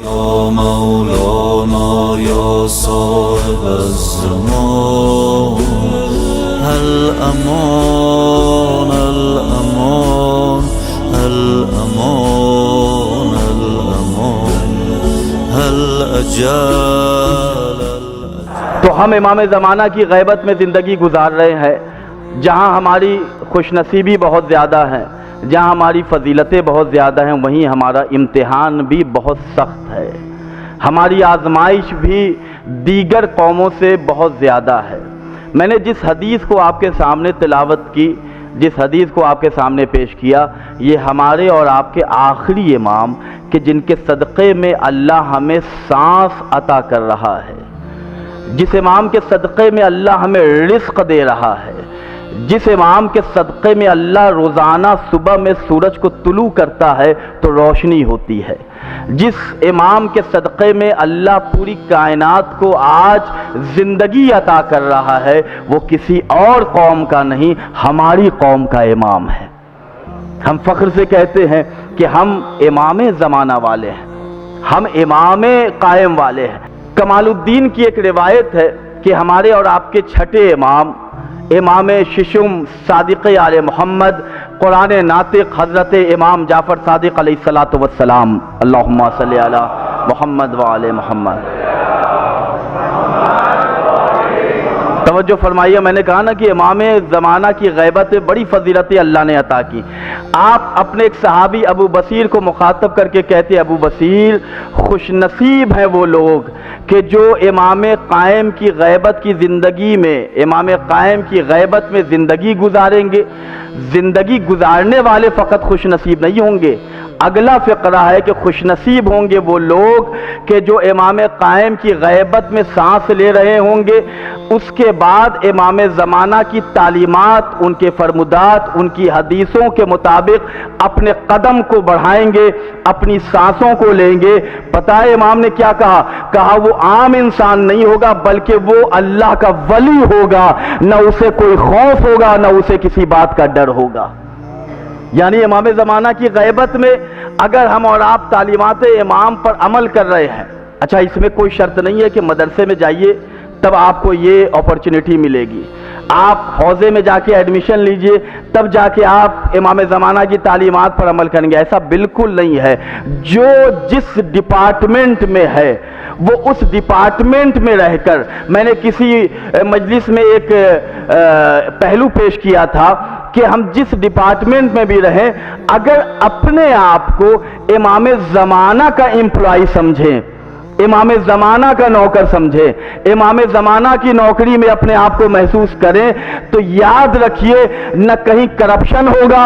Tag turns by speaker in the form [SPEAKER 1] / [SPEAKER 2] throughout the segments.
[SPEAKER 1] یا مولانا یا صاحب الزمان الامان الامان الامان الامان الاجل.
[SPEAKER 2] تو ہم امام زمانہ کی غیبت میں زندگی گزار رہے ہیں، جہاں ہماری خوش نصیبی بہت زیادہ ہے، جہاں ہماری فضیلتیں بہت زیادہ ہیں، وہیں ہمارا امتحان بھی بہت سخت ہے، ہماری آزمائش بھی دیگر قوموں سے بہت زیادہ ہے. میں نے جس حدیث کو آپ کے سامنے تلاوت کی، جس حدیث کو آپ کے سامنے پیش کیا، یہ ہمارے اور آپ کے آخری امام کہ جن کے صدقے میں اللہ ہمیں سانس عطا کر رہا ہے، جس امام کے صدقے میں اللہ ہمیں رزق دے رہا ہے، جس امام کے صدقے میں اللہ روزانہ صبح میں سورج کو طلوع کرتا ہے تو روشنی ہوتی ہے، جس امام کے صدقے میں اللہ پوری کائنات کو آج زندگی عطا کر رہا ہے، وہ کسی اور قوم کا نہیں، ہماری قوم کا امام ہے. ہم فخر سے کہتے ہیں کہ ہم امام زمانہ والے ہیں، ہم امام قائم والے ہیں. کمال الدین کی ایک روایت ہے کہ ہمارے اور آپ کے چھٹے امام، امام ششم صادق آل محمد قرآن ناطق حضرت امام جعفر صادق علیہ الصلاۃ والسلام، اللہم صلی علی محمد وآل محمد. توجہ فرمائیے، میں نے کہا نا کہ امام زمانہ کی غیبت بڑی فضیلتیں اللہ نے عطا کی. آپ اپنے ایک صحابی ابو بصیر کو مخاطب کر کے کہتے، ابو بصیر خوش نصیب ہیں وہ لوگ کہ جو امام قائم کی غیبت کی زندگی میں، امام قائم کی غیبت میں زندگی گزاریں گے. زندگی گزارنے والے فقط خوش نصیب نہیں ہوں گے، اگلا فقرہ ہے کہ خوش نصیب ہوں گے وہ لوگ کہ جو امام قائم کی غیبت میں سانس لے رہے ہوں گے، اس کے بعد امام زمانہ کی تعلیمات، ان کے فرمودات، ان کی حدیثوں کے مطابق اپنے قدم کو بڑھائیں گے، اپنی سانسوں کو لیں گے. پتہ ہے امام نے کیا کہا؟ کہا وہ عام انسان نہیں ہوگا بلکہ وہ اللہ کا ولی ہوگا، نہ اسے کوئی خوف ہوگا نہ اسے کسی بات کا ڈر ہوگا. یعنی امام زمانہ کی غیبت میں اگر ہم اور آپ تعلیمات امام پر عمل کر رہے ہیں، اچھا اس میں کوئی شرط نہیں ہے کہ مدرسے میں جائیے تب آپ کو یہ اپرچونٹی ملے گی، آپ حوزے میں جا کے ایڈمیشن لیجئے تب جا کے آپ امام زمانہ کی تعلیمات پر عمل کریں گے، ایسا بالکل نہیں ہے. جو جس ڈپارٹمنٹ میں ہے وہ اس ڈپارٹمنٹ میں رہ کر، میں نے کسی مجلس میں ایک پہلو پیش کیا تھا کہ ہم جس ڈپارٹمنٹ میں بھی رہیں، اگر اپنے آپ کو امام زمانہ کا امپلائی سمجھیں، امام زمانہ کا نوکر سمجھے، امام زمانہ کی نوکری میں اپنے آپ کو محسوس کریں، تو یاد رکھیے نہ کہیں کرپشن ہوگا.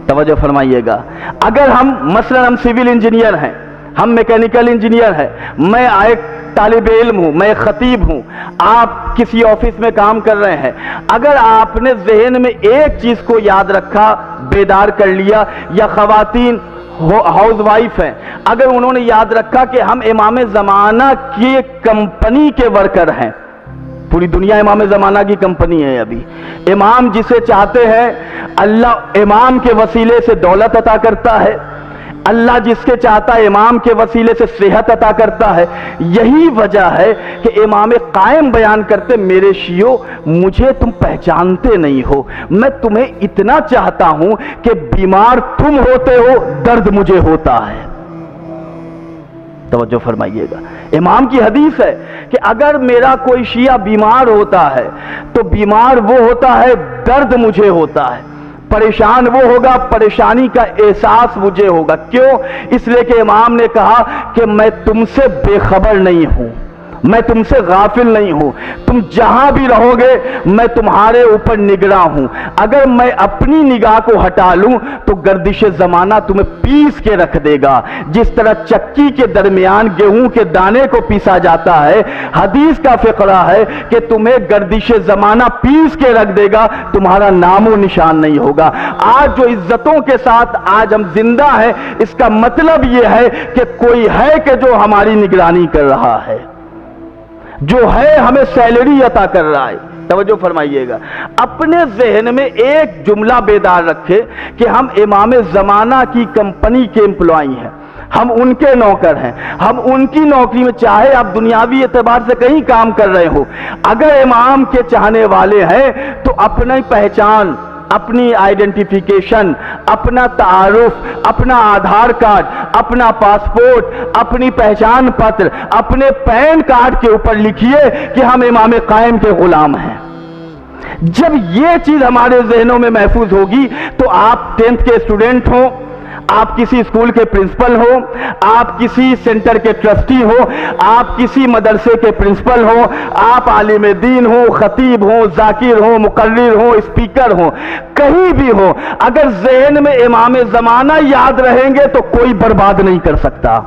[SPEAKER 2] توجہ فرمائیے گا. اگر ہم مثلا ہم سول انجینئر ہیں، ہم میکینیکل انجینئر ہیں، میں ایک طالب علم ہوں، میں خطیب ہوں، آپ کسی آفس میں کام کر رہے ہیں، اگر آپ نے ذہن میں ایک چیز کو یاد رکھا، بیدار کر لیا، یا خواتین ہاؤس وائف ہیں، اگر انہوں نے یاد رکھا کہ ہم امام زمانہ کی کمپنی کے ورکر ہیں، پوری دنیا امام زمانہ کی کمپنی ہے. ابھی امام جسے چاہتے ہیں اللہ امام کے وسیلے سے دولت عطا کرتا ہے، اللہ جس کے چاہتا ہے امام کے وسیلے سے صحت عطا کرتا ہے. یہی وجہ ہے کہ امام قائم بیان کرتے، میرے شیعو مجھے تم پہچانتے نہیں ہو، میں تمہیں اتنا چاہتا ہوں کہ بیمار تم ہوتے ہو، درد مجھے ہوتا ہے. توجہ فرمائیے گا. امام کی حدیث ہے کہ اگر میرا کوئی شیعہ بیمار ہوتا ہے تو بیمار وہ ہوتا ہے، درد مجھے ہوتا ہے، پریشان وہ ہوگا، پریشانی کا احساس مجھے ہوگا. کیوں؟ اس لیے کہ امام نے کہا کہ میں تم سے بے خبر نہیں ہوں، میں تم سے غافل نہیں ہوں، تم جہاں بھی رہو گے میں تمہارے اوپر نگراں ہوں. اگر میں اپنی نگاہ کو ہٹا لوں تو گردش زمانہ تمہیں پیس کے رکھ دے گا، جس طرح چکی کے درمیان گیہوں کے دانے کو پیسا جاتا ہے. حدیث کا فقرہ ہے کہ تمہیں گردش زمانہ پیس کے رکھ دے گا، تمہارا نام و نشان نہیں ہوگا. آج جو عزتوں کے ساتھ آج ہم زندہ ہیں، اس کا مطلب یہ ہے کہ کوئی ہے کہ جو ہماری نگرانی کر رہا ہے، جو ہے ہمیں سیلری عطا کر رہا ہے. توجہ فرمائیے گا. اپنے ذہن میں ایک جملہ بیدار رکھے کہ ہم امام زمانہ کی کمپنی کے امپلائی ہیں، ہم ان کے نوکر ہیں، ہم ان کی نوکری میں، چاہے آپ دنیاوی اعتبار سے کہیں کام کر رہے ہو، اگر امام کے چاہنے والے ہیں تو اپنی پہچان، اپنی آئیڈینٹیفیکیشن، اپنا تعارف، اپنا آدھار کارڈ، اپنا پاسپورٹ، اپنی پہچان پتر، اپنے پین کارڈ کے اوپر لکھیے کہ ہم امام قائم کے غلام ہیں۔ جب یہ چیز ہمارے ذہنوں میں محفوظ ہوگی تو آپ 10th کے اسٹوڈنٹ ہوں، آپ کسی اسکول کے پرنسپل ہو، آپ کسی سینٹر کے ٹرسٹی ہو، آپ کسی مدرسے کے پرنسپل ہو، آپ عالم دین ہو، خطیب ہو، ذاکر ہو، مقرر ہو، اسپیکر ہو، کہیں بھی ہو، اگر ذہن میں امام زمانہ یاد رہیں گے تو کوئی برباد نہیں کر سکتا۔